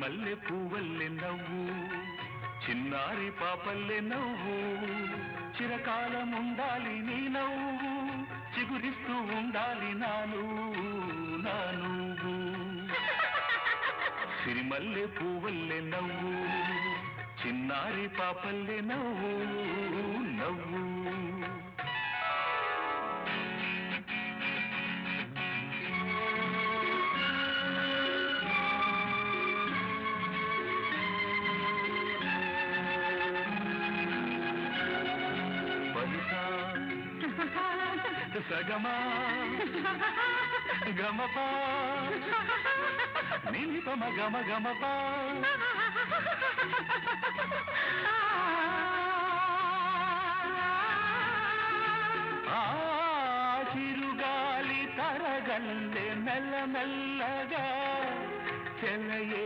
సిరిమల్లె పువ్వల్లె నవ్వు చిన్నారి పాపల్లె నవ్వు చిరకాలం ఉండాలి నీ నవ్వు చిగురిస్తూ ఉండాలి నా నువ్వు సిరిమల్లె పువ్వల్లె నవ్వు చిన్నారి పాపల్లె నవ్వు నవ్వు సగమా గమపా నిలిపమ గమ గమపా ఆ చిరుగాలి తరగల్లె మెల్ల మెల్లగా చెలయే